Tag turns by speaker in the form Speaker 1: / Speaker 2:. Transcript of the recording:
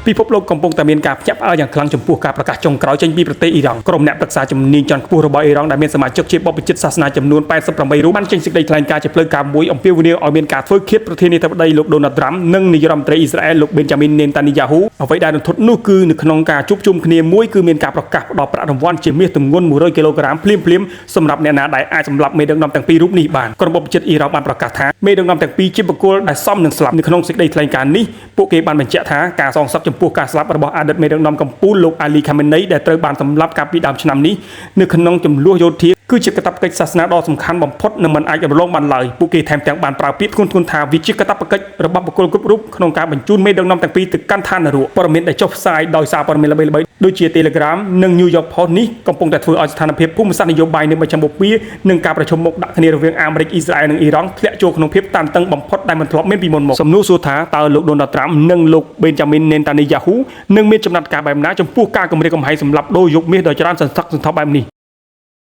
Speaker 1: ពិភពលោកកំពុងតែមានការភ្ញាក់ផ្អើលយ៉ាងខ្លាំងចំពោះការប្រកាសចុងក្រោយចេញពីប្រទេសអ៊ីរ៉ង់ក្រុមអ្នកប្រឹក្សាជំនាញជាន់ខ្ពស់របស់អ៊ីរ៉ង់ដែលមានសមាជិកជាបព្វជិតសាសនាចំនួន88រូបបានចេញសេចក្តីថ្លែងការណ៍ជាផ្លូវការមួយអំពាវនាវឲ្យមានការធ្វើឃាតប្រធានាធិបតីលោកដូណាល់ត្រាំនិងនាយរដ្ឋមន្ត្រីអ៊ីស្រាអែលលោកប៊េនចាមីន នេតានីយ៉ាហ៊ូអ្វីដែលរន្ធត់នោះគឺនៅក្នុងការជួបជុំគ្នាមួយគឺមានការប្រកាសផ្ដល់ប្រាក់រង្វាន់ជាមាសទម្ងន់100គីឡូក្រាមភ្លាមៗសម្រាប់អ្នកណាដែលអាចសម្លាប់មេដឹកនាំទាំងពីររូបនេះបានក្រុមបព្វជិតអ៊ីរ៉ង់បានប្រកាសថាមេដឹកនាំទាំងពីរជាបុគ្គលដែលសមនឹងស្លាប់នៅក្នុងសេចក្តីថ្លែងការណ៍នេះពួកគេបានបញ្ជាក់ថាការសងសឹកចំពោះការស្លាប់របស់អតីតមេដឹកនាំកម្ពុជាលោកអាលីខាមេនីដែលត្រូវបានសម្លាប់កាលពីដើមឆ្នាំនេះនៅក្នុងចំនួនយោធាគឺជាកាតព្វកិច្ចសាសនាដ៏សំខាន់បំផុតនិងមិនអាចរំលងបានឡើយពួកគេថែមទាំងបានប្រើពាក្យធ្ងន់ធ្ងរថាវាជាកាតព្វកិច្ចរបស់បុគ្គលគ្រប់រូបក្នុងការបញ្ជូនមេដឹកនាំទាំងពីរទៅកាន់ឋាននរកព័ត៌មានដែលចុះផ្សាយដោយសារព័ត៌មានល្បីៗដូចជា Telegram និង New York Post នេះកំពុងតែធ្វើឲ្យស្ថានភាពភូមិសាស្ត្រនយោបាយនៅមជ្ឈមបូព៌ានិងការប្រជុំមុខដាក់គ្នារវាងអាមេរិកអ៊ីស្រាអែលនិងអ៊ីរ៉ង់ធ្លាក់ចូលក្នុងភាពតានតឹងបំផុតដែលមិនធ្លាប់មានពីមុនមកសំណួរសួរថាតើលោកដូណាល់ត្រាំនិងលោកប៊េនចាមីន នេតានីយ៉ាហ៊ូនឹងមានចំណាត់ការបែបណាចំពោះការគម្រាមកំហែងសម្រាប់ដូរយកមាសដ៏ច្រើនសន្ធឹកសន្ធាប់បែបនេះ